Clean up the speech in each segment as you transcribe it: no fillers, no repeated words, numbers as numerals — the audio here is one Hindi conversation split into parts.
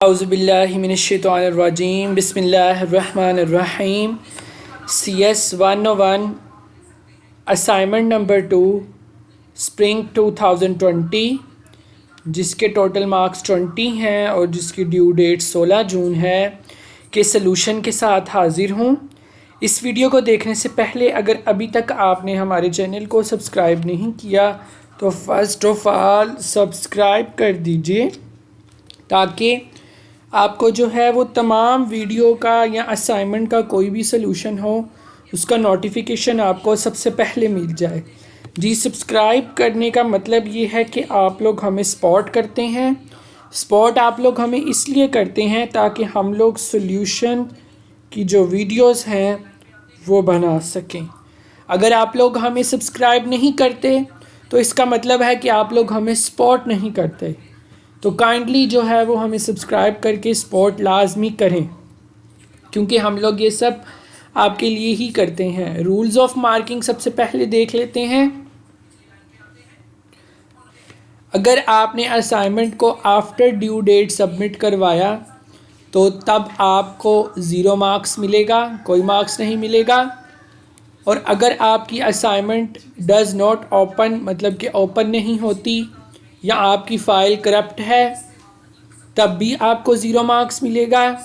औज़ुबिल्लाहिमिनश्शैतानिर्रजीम बिस्मिल्लाहिर्रहमानिर्रहीम CS 101 असाइनमेंट नंबर 2 स्प्रिंग 2020 जिसके टोटल मार्क्स 20 हैं और जिसकी ड्यू डेट 16 जून है के सलूशन के साथ हाज़िर हूँ। इस वीडियो को देखने से पहले अगर अभी तक आपने हमारे चैनल को सब्सक्राइब नहीं किया तो फ़र्स्ट ऑफ़ ऑल सब्सक्राइब कर दीजिए ताकि आपको जो है वो तमाम वीडियो का या असाइनमेंट का कोई भी सलूशन हो उसका नोटिफिकेशन आपको सबसे पहले मिल जाए। जी, सब्सक्राइब करने का मतलब ये है कि आप लोग हमें सपोर्ट करते हैं। सपोर्ट आप लोग हमें इसलिए करते हैं ताकि हम लोग सलूशन की जो वीडियोस हैं वो बना सकें। अगर आप लोग हमें सब्सक्राइब नहीं करते तो इसका मतलब है कि आप लोग हमें सपोर्ट नहीं करते। तो काइंडली जो है वो हमें सब्सक्राइब करके सपोर्ट लाजमी करें क्योंकि हम लोग ये सब आपके लिए ही करते हैं। रूल्स ऑफ मार्किंग सबसे पहले देख लेते हैं। अगर आपने असाइनमेंट को आफ्टर ड्यू डेट सबमिट करवाया तो तब आपको 0 मार्क्स मिलेगा, कोई मार्क्स नहीं मिलेगा। और अगर आपकी असाइनमेंट डज़ नॉट ओपन मतलब कि ओपन नहीं होती या आपकी फ़ाइल करप्ट है तब भी आपको 0 मार्क्स मिलेगा।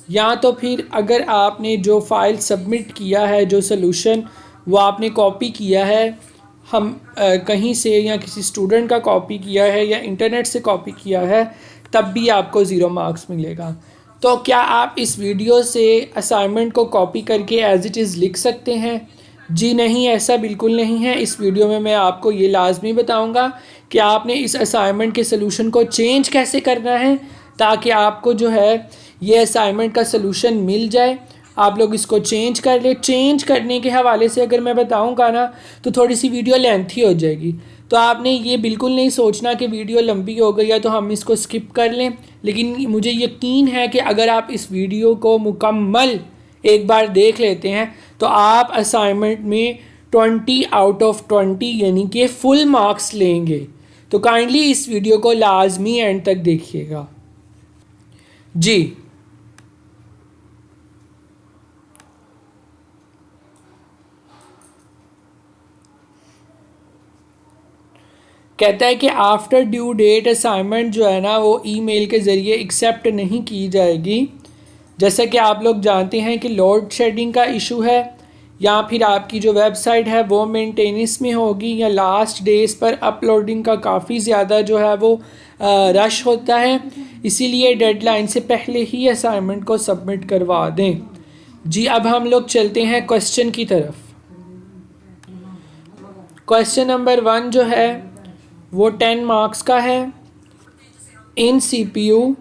या तो फिर अगर आपने जो फ़ाइल सबमिट किया है, जो सलूशन वो आपने कॉपी किया है हम कहीं से या किसी स्टूडेंट का कॉपी किया है या इंटरनेट से कॉपी किया है तब भी आपको 0 मार्क्स मिलेगा। तो क्या आप इस वीडियो से असाइनमेंट को कॉपी करके एज़ इट इज़ लिख सकते हैं? जी नहीं, ऐसा बिल्कुल नहीं है। इस वीडियो में मैं आपको ये लाजमी बताऊंगा कि आपने इस असाइनमेंट के सलूशन को चेंज कैसे करना है ताकि आपको जो है ये असाइनमेंट का सलूशन मिल जाए। आप लोग इसको चेंज कर ले। चेंज करने के हवाले से अगर मैं बताऊंगा ना तो थोड़ी सी वीडियो लेंथी हो जाएगी, तो आपने ये बिल्कुल नहीं सोचना कि वीडियो लंबी हो गई है तो हम इसको स्किप कर लें। लेकिन मुझे यकीन है कि अगर आप इस वीडियो को मुकम्मल एक बार देख लेते हैं तो आप असाइनमेंट में 20 आउट ऑफ 20 यानी कि फुल मार्क्स लेंगे। तो काइंडली इस वीडियो को लाजमी एंड तक देखिएगा। जी, कहता है कि आफ्टर ड्यू डेट असाइनमेंट जो है ना वो ईमेल के ज़रिए एक्सेप्ट नहीं की जाएगी। जैसा कि आप लोग जानते हैं कि लोड शेडिंग का इशू है या फिर आपकी जो वेबसाइट है वो मेंटेनेंस में होगी या लास्ट डेज पर अपलोडिंग का काफ़ी ज़्यादा जो है वो रश होता है, इसीलिए डेडलाइन से पहले ही असाइनमेंट को सबमिट करवा दें। जी, अब हम लोग चलते हैं क्वेश्चन की तरफ। क्वेश्चन नंबर 1 जो है वो 10 मार्क्स का है। इन CPU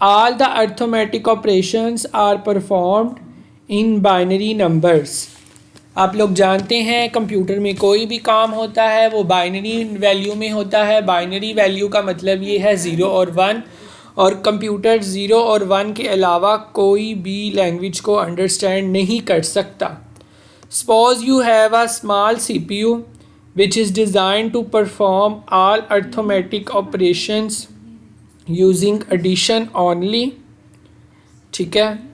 all the arithmetic operations are performed in binary numbers। आप लोग जानते हैं कंप्यूटर में कोई भी काम होता है वो बाइनरी वैल्यू में होता है। बाइनरी वैल्यू का मतलब ये है 0 और 1, और कंप्यूटर 0 और 1 के अलावा कोई भी लैंग्वेज को अंडरस्टैंड नहीं कर सकता। Suppose you have a small CPU which is designed to perform all arithmetic operations using addition only। ठीक है,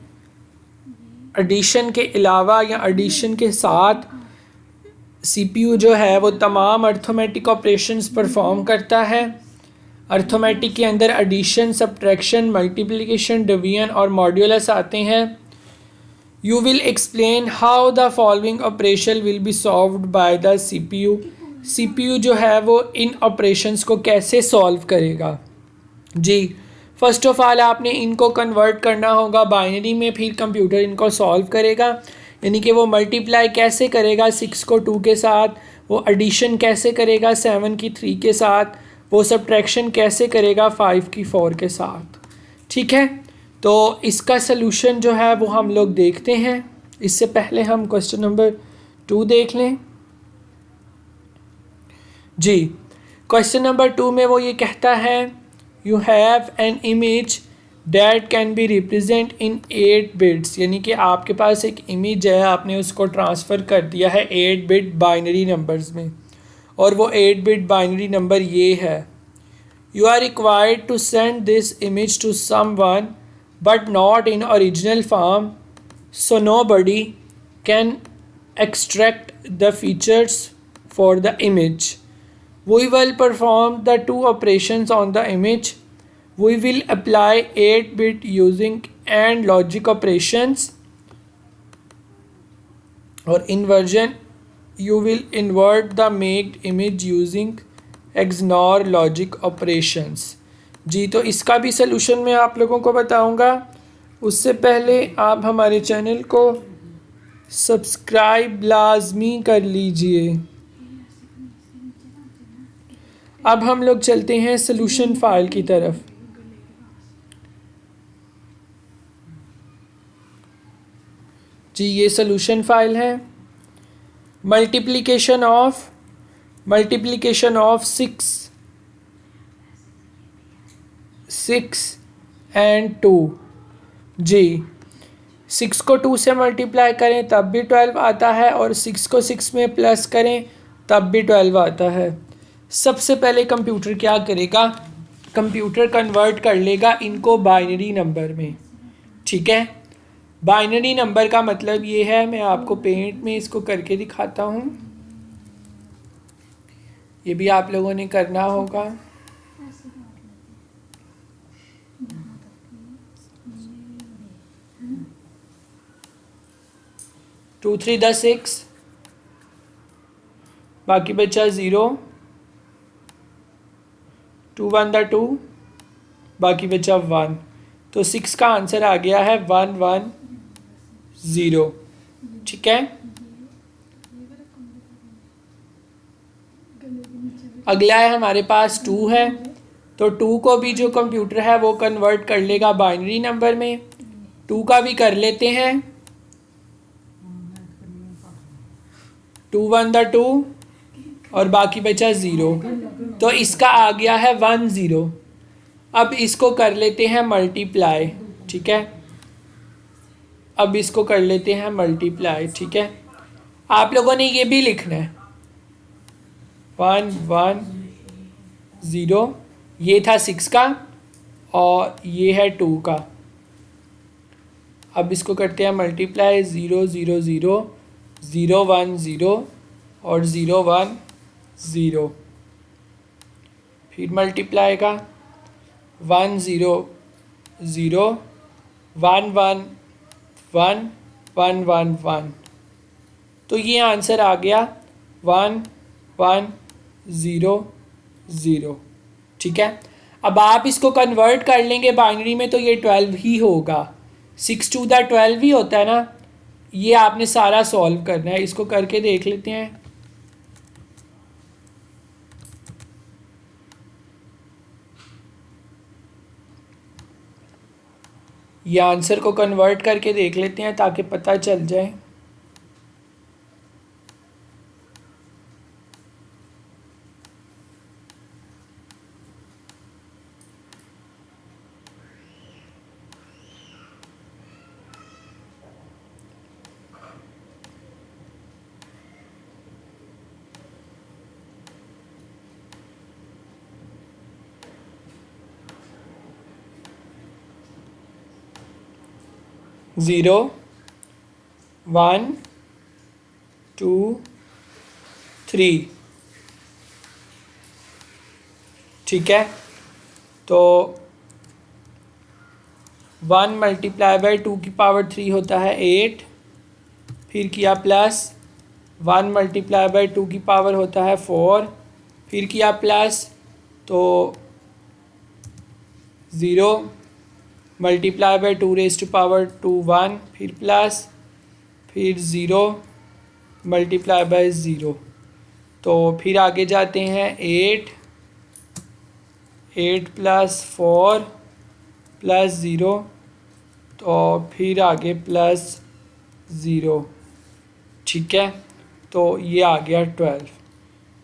एडिशन के अलावा या एडिशन के साथ CPU जो है वो तमाम अर्थमेटिक ऑपरेशंस परफॉर्म करता है। अर्थमेटिक के अंदर एडिशन, सब्ट्रैक्शन, मल्टीप्लिकेशन, डिवीजन और मॉड्यूलस आते हैं। You will explain how the following operation will be solved by the CPU। CPU जो है वो इन ऑपरेशंस को कैसे सॉल्व करेगा? जी, फर्स्ट ऑफ ऑल आपने इनको कन्वर्ट करना होगा बाइनरी में, फिर कंप्यूटर इनको सॉल्व करेगा। यानी कि वो मल्टीप्लाई कैसे करेगा 6 को 2 के साथ, वो एडिशन कैसे करेगा 7 की 3 के साथ, वो सब्ट्रैक्शन कैसे करेगा 5 की 4 के साथ। ठीक है, तो इसका सलूशन जो है वो हम लोग देखते हैं। इससे पहले हम क्वेश्चन नंबर 2 देख लें। जी, क्वेश्चन नंबर 2 में वो ये कहता है you have an image that can be represent in 8 bits. यानी कि आपके पास एक इमेज है, आपने उसको ट्रांसफ़र कर दिया है 8 बिट बाइनरी नंबर्स में, और वो 8 बिट बाइनरी नंबर ये है। You are required to send this image to someone but not in original form, so nobody can extract the features for the image. We will perform the two operations on the image. We will apply 8-bit using AND logic operations, or inversion. You will invert the made image using XNOR logic operations. जी, तो इसका भी सलूशन मैं आप लोगों को बताऊंगा। उससे पहले आप हमारे चैनल को सब्सक्राइब लाजमी कर लीजिए। अब हम लोग चलते हैं सलूशन फाइल की तरफ। जी, ये सलूशन फाइल है। Multiplication of 6 and 2। जी, 6 को 2 से मल्टीप्लाई करें तब भी 12 आता है, और 6 को 6 में प्लस करें तब भी 12 आता है। सबसे पहले कंप्यूटर क्या करेगा, कंप्यूटर कन्वर्ट कर लेगा इनको बाइनरी नंबर में। ठीक है, बाइनरी नंबर का मतलब ये है, मैं आपको पेंट में इसको करके दिखाता हूँ, ये भी आप लोगों ने करना होगा। टू 3 × 6, बाकी बचा 0। 2 1 × 2, बाकी बचा 1। तो 6 का आंसर आ गया है 1 1 0। ठीक है, अगला है हमारे पास 2 है, तो 2 को भी जो कंप्यूटर है वो कन्वर्ट कर लेगा बाइनरी नंबर में। 2 का भी कर लेते हैं। 2 1 × 2, और बाकी बचा 0, तो इसका आ गया है 1 0। अब इसको कर लेते हैं मल्टीप्लाई। ठीक है, अब इसको कर लेते हैं मल्टीप्लाई। ठीक है, आप लोगों ने ये भी लिखना है 1 1 0, ये था 6 का और ये है 2 का। अब इसको करते हैं मल्टीप्लाई। 0 0 0, 0 1 0 और 0 1 0। फिर मल्टीप्लाई का 1 0 0, 1 1 1 1 1 1। तो ये आंसर आ गया 1 1 0 0। ठीक है, अब आप इसको कन्वर्ट कर लेंगे बाइनरी में तो ये 12 ही होगा। 6 2 दा 12 ही होता है ना। ये आपने सारा सॉल्व करना है, इसको करके देख लेते हैं। ये आंसर को कन्वर्ट करके देख लेते हैं ताकि पता चल जाए। ज़ीरो 1 2 3। ठीक है, तो 1 मल्टीप्लाई बाई 2 की पावर 3 होता है 8। फिर किया प्लस 1 मल्टीप्लाई बाई 2 की पावर होता है 4। फिर किया प्लस तो 0 multiply by 2 raise to power 2 1। फिर प्लस, फिर 0 मल्टीप्लाई बाई 0। तो फिर आगे जाते हैं 8 प्लस 4 प्लस 0, तो फिर आगे प्लस 0। ठीक है, तो ये आ गया 12।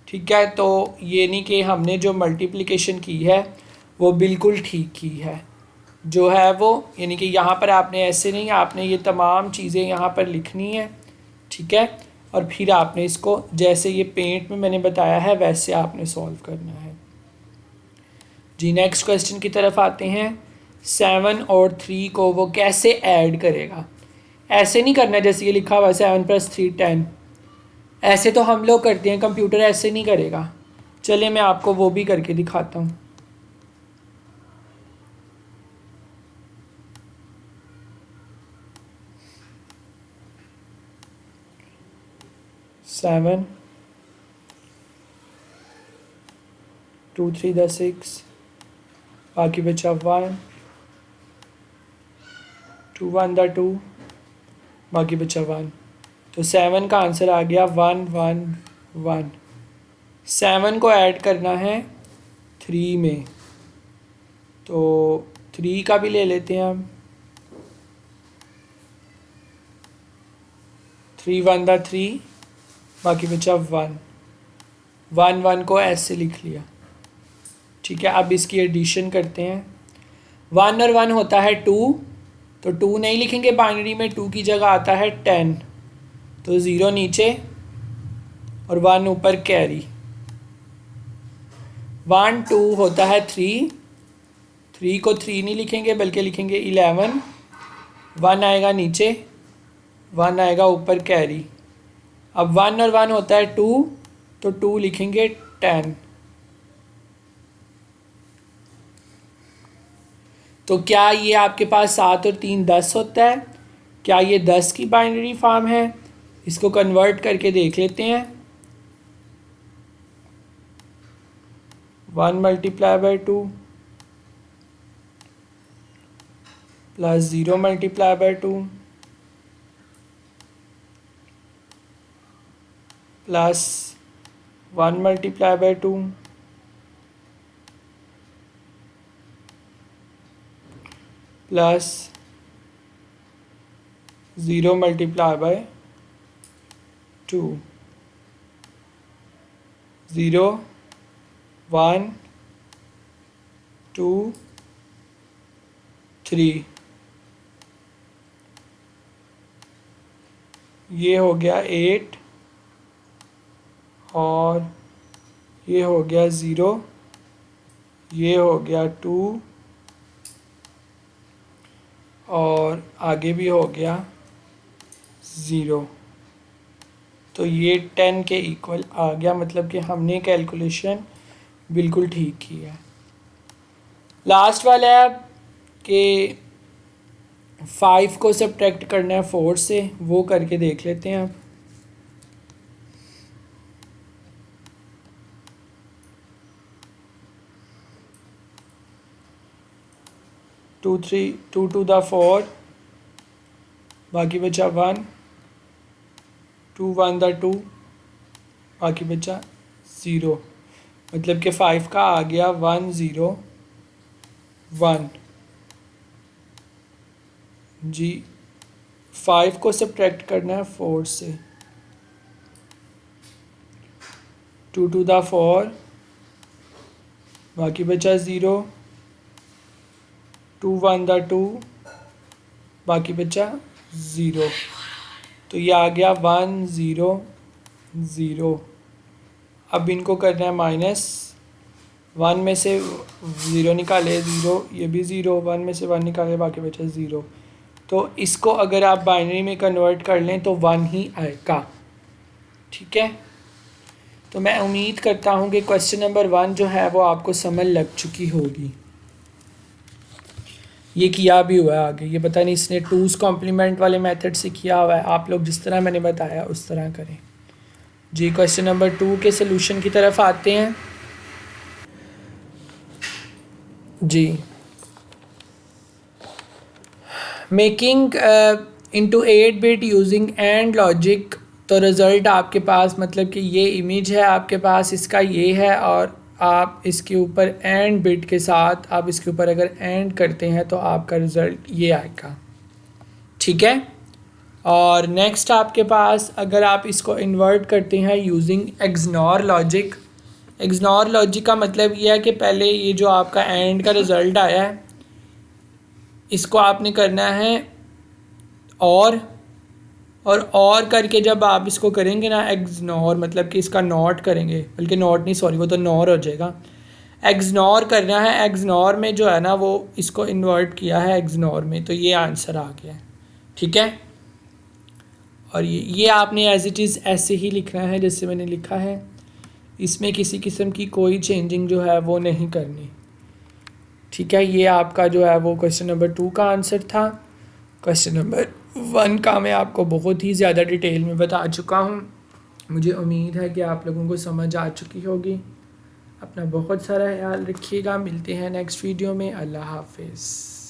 ठीक है, तो ये नहीं कि हमने जो मल्टीप्लिकेशन की है वो बिल्कुल ठीक की है, जो है वो यानी कि यहाँ पर आपने ऐसे नहीं, आपने ये तमाम चीज़ें यहाँ पर लिखनी है। ठीक है, और फिर आपने इसको जैसे ये पेंट में मैंने बताया है वैसे आपने सॉल्व करना है। जी नेक्स्ट क्वेश्चन की तरफ आते हैं। 7 और 3 को वो कैसे ऐड करेगा। ऐसे नहीं करना जैसे ये लिखा हुआ है 7 + 3 10। ऐसे तो हम लोग करते हैं, कंप्यूटर ऐसे नहीं करेगा। चलिए मैं आपको वो भी करके दिखाता हूँ। सेवन 2 3 × 6, बाकी बचा 1, 2 1 × 2, बाकी बचा 1। तो 7 का आंसर आ गया 1 1 1। 7 को ऐड करना है 3 में, तो 3 का भी ले लेते हैं हम। 3 1 × 3, बाकी बचा 1। 1 1 को ऐसे लिख लिया। ठीक है, अब इसकी एडिशन करते हैं। 1 और 1 होता है 2, तो 2 नहीं लिखेंगे बाइनरी में, 2 की जगह आता है 10, तो 0 नीचे और 1 ऊपर कैरी। 1 2 होता है 3, 3 को 3 नहीं लिखेंगे बल्कि लिखेंगे 11। 1 आएगा नीचे, 1 आएगा ऊपर कैरी। अब 1 और 1 होता है 2, तो 2 लिखेंगे 10। तो क्या ये आपके पास 7 और 3 10 होता है? क्या ये 10 की बाइनरी फॉर्म है? इसको कन्वर्ट करके देख लेते हैं। 1 × 2 प्लस 0 × 2 प्लस 1 × 2 प्लस 0 × 2। 0 1 2 3, ये हो गया 8 और ये हो गया 0, ये हो गया 2 और आगे भी हो गया 0। तो ये 10 के इक्वल आ गया, मतलब कि हमने कैलकुलेशन बिल्कुल ठीक की है। लास्ट वाला है कि 5 को सब्ट्रैक्ट करना है 4 से, वो करके देख लेते हैं अब। टू 2 to the 4, बाकी बचा 1, 2 1 × 2, बाकी बचा 0। मतलब कि 5 का आ गया 1 0 1। जी 5 को सब्ट्रैक्ट करना है 4 से। 2 to the 4, बाकी बचा 0, 2 1 × 2, बाकी बचा 0। तो ये आ गया 1 0 0। अब इनको करना है माइनस। 1 में से 0 निकाले 0, ये भी 0, 1 में से 1 निकाले बाकी बचा 0। तो इसको अगर आप बाइनरी में कन्वर्ट कर लें तो 1 ही आएगा। ठीक है, तो मैं उम्मीद करता हूँ कि क्वेश्चन नंबर 1 जो है वो आपको समझ लग चुकी होगी। ये किया भी हुआ है आगे, ये पता नहीं इसने 2's कॉम्प्लीमेंट वाले मेथड से किया हुआ है। आप लोग जिस तरह मैंने बताया उस तरह करें। जी क्वेश्चन नंबर 2 के सलूशन की तरफ आते हैं। जी making into 8 bit using and logic. तो रिज़ल्ट आपके पास, मतलब कि ये इमेज है आपके पास, इसका ये है, और आप इसके ऊपर एंड बिट के साथ आप इसके ऊपर अगर एंड करते हैं तो आपका रिज़ल्ट ये आएगा। ठीक है, और नेक्स्ट आपके पास अगर आप इसको इन्वर्ट करते हैं using XNOR logic. XNOR logic का मतलब ये है कि पहले ये जो आपका एंड का रिज़ल्ट आया है इसको आपने करना है और करके जब आप इसको करेंगे ना एक्सनॉर, मतलब कि इसका नॉट करेंगे, बल्कि नॉट नहीं सॉरी वो तो नॉर हो जाएगा। एग्जनोर करना है, एग्जनोर में जो है ना वो इसको इन्वर्ट किया है एग्जनोर में, तो ये आंसर आ गया है। ठीक है, और ये आपने एज इट इज़ ऐसे ही लिखना है जैसे मैंने लिखा है, इसमें किसी किस्म की कोई चेंजिंग जो है वो नहीं करनी। ठीक है, ये आपका जो है वो क्वेश्चन नंबर 2 का आंसर था। क्वेश्चन नंबर 1 का मैं आपको बहुत ही ज़्यादा डिटेल में बता चुका हूँ। मुझे उम्मीद है कि आप लोगों को समझ आ चुकी होगी। अपना बहुत सारा ख्याल रखिएगा, मिलते हैं नेक्स्ट वीडियो में। अल्लाह हाफिज़।